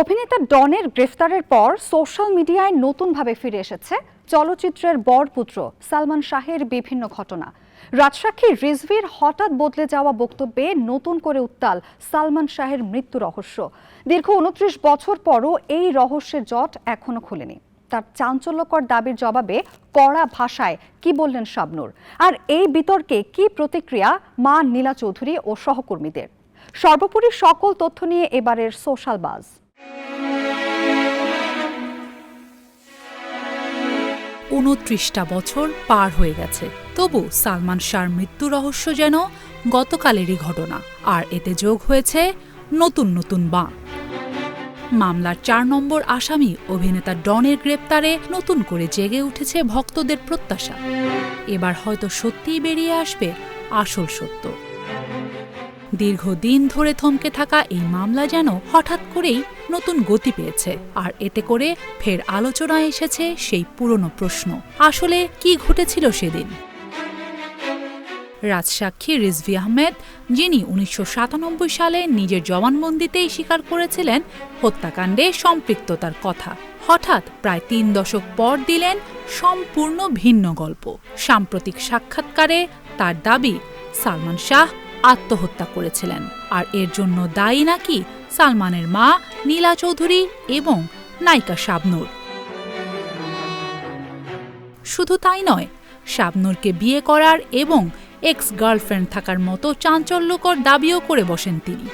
অভিনেতা ডনের গ্রেফতারের পর সোশ্যাল মিডিয়ায় নতুনভাবে ফিরে এসেছে চলচ্চিত্রের বরপুত্র সালমান শাহের বিভিন্ন ঘটনা। রাজসাক্ষী রিজভির হঠাৎ বদলে যাওয়া বক্তব্যে নতুন করে উত্তাল সালমান শাহের মৃত্যু রহস্য। দীর্ঘ ২৯ বছর পরও এই রহস্যের জট এখনো খুলেনি। তার চাঞ্চল্যকর দাবির জবাবে কড়া ভাষায় কি বললেন শাবনূর, আর এই বিতর্কে কি প্রতিক্রিয়া মা নীলা চৌধুরী ও সহকর্মীদের। সর্বোপরি সকল তথ্য নিয়ে এবারের সোশ্যাল বাজ। ২৯টা বছর পার হয়ে গেছে, তবু সালমান শাহর মৃত্যু রহস্য যেন গতকালেরই ঘটনা, আর এতে যোগ হয়েছে নতুন নতুন বাঁক। মামলার ৪ নম্বর আসামি অভিনেতা ডনের গ্রেপ্তারে নতুন করে জেগে উঠেছে ভক্তদের প্রত্যাশা। এবার হয়তো সত্যিই বেরিয়ে আসবে আসল সত্য। দীর্ঘদিন ধরে থমকে থাকা এই মামলা যেন হঠাৎ করেই নতুন গতি পেয়েছে, আর এতে করে ফের আলোচনায় এসেছে সেই পুরনো প্রশ্ন, আসলে কি ঘটেছিল সেদিন। রাজসাক্ষী রিজভী আহমেদ, যিনি ১৯৯৭ সালে নিজের জবানবন্দিতেই স্বীকার করেছিলেন হত্যাকাণ্ডে সম্পৃক্ততার কথা, হঠাৎ প্রায় ৩ দশক পর দিলেন সম্পূর্ণ ভিন্ন গল্প। সাম্প্রতিক সাক্ষাৎকারে তার দাবি সালমান শাহ আত্মহত্যা করেছিলেন, আর এর জন্য দায়ী নাকি সালমানের মা নীলা চৌধুরী এবং নায়িকা শাবনূর। শুধু তাই নয়, শাবনূরকে বিয়ে করার এবং এক্স গার্লফ্রেন্ড থাকার মতো চাঞ্চল্যকর দাবিও করে বসেন তিনি।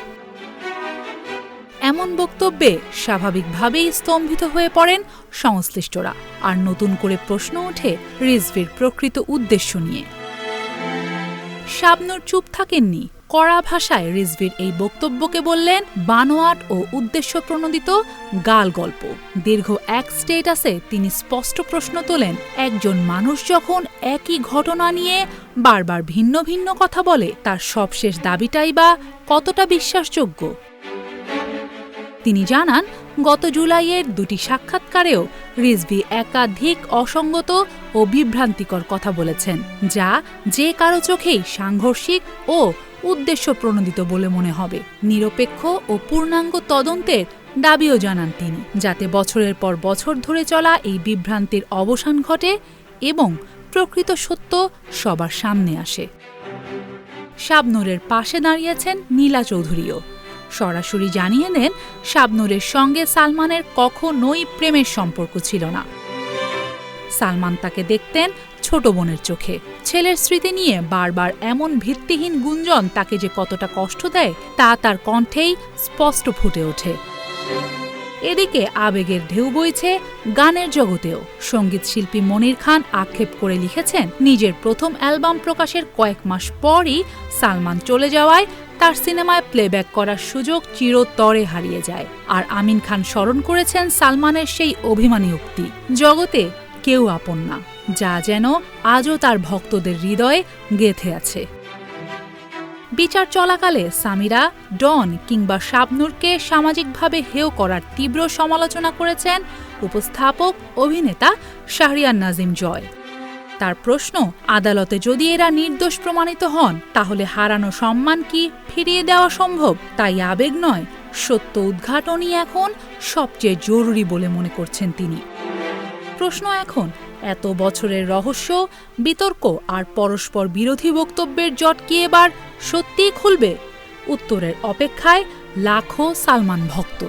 এমন বক্তব্যে স্বাভাবিকভাবেই স্তম্ভিত হয়ে পড়েন সংশ্লিষ্টরা, আর নতুন করে প্রশ্ন ওঠে রিজভির প্রকৃত উদ্দেশ্য নিয়ে। শাবনূর চুপ থাকেননি, কড়া ভাষায় রিজভির এই বক্তব্যকে বললেন বানোয়াট ও উদ্দেশ্য প্রণোদিত গাল গল্প। দীর্ঘ এক স্টেটাসে তিনি স্পষ্ট প্রশ্ন তোলেন, একজন মানুষ যখন একই ঘটনা নিয়ে বারবার ভিন্ন ভিন্ন কথা বলে, তার সবশেষ দাবিটাই বা কতটা বিশ্বাসযোগ্য। তিনি জানান, গত জুলাইয়ের ২টি সাক্ষাৎকারেও রিজভী একাধিক অসঙ্গত ও বিভ্রান্তিকর কথা বলেছেন, যা যে কারো চোখেই সাংঘর্ষিক ও উদ্দেশ্য প্রণোদিত বলে মনে হবে। নিরপেক্ষ ও পূর্ণাঙ্গ তদন্তের দাবিও জানান তিনি, যাতে বছরের পর বছর ধরে চলা এই বিভ্রান্তির অবসান ঘটে এবং প্রকৃত সত্য সবার সামনে আসে। শাবনূরের পাশে দাঁড়িয়েছেন নীলা চৌধুরীও। সরাসরি জানিয়ে দেন, শাবনূরের সঙ্গে সালমানের কখনোই প্রেমের সম্পর্ক ছিল না। সালমান তাকে দেখতেন ছোট বোনের চোখে। ছেলের স্মৃতি নিয়ে বারবার এমন ভিত্তিহীন গুঞ্জন তাকে যে কতটা কষ্ট দেয়, তা তার কণ্ঠেই স্পষ্ট ফুটে ওঠে। এদিকে আবেগের ঢেউ বইছে গানের জগতেও। সঙ্গীত শিল্পী মনির খান আক্ষেপ করে লিখেছেন, নিজের প্রথম অ্যালবাম প্রকাশের কয়েক মাস পরই সালমান চলে যাওয়ায় তার সিনেমায় প্লেব্যাক করার সুযোগ চিরতরে হারিয়ে যায়। আর আমিন খান স্মরণ করেছেন সালমানের সেই অভিমানী উক্তি, জগতে কেউ আপন না, যা যেন আজও তার ভক্তদের হৃদয়ে গেঁথে আছে। বিচার চলাকালে সামিরা, ডন কিংবা শাবনূরকে সামাজিকভাবে হেয় করার তীব্র সমালোচনা করেছেন উপস্থাপক অভিনেতা শাহরিয়ার নাজিম জয়। তার প্রশ্ন, আদালতে যদি এরা নির্দোষ প্রমাণিত হন, তাহলে হারানো সম্মান কি ফিরিয়ে দেওয়া সম্ভব? তাই আবেগ নয়, সত্য উদ্ঘাটনই এখন সবচেয়ে জরুরি বলে মনে করছেন তিনি। প্রশ্ন এখন, এত বছরের রহস্য, বিতর্ক আর পরস্পর বিরোধী বক্তব্যের জট কি এবার সত্যিই খুলবে? উত্তরের অপেক্ষায় লাখো সালমান ভক্ত।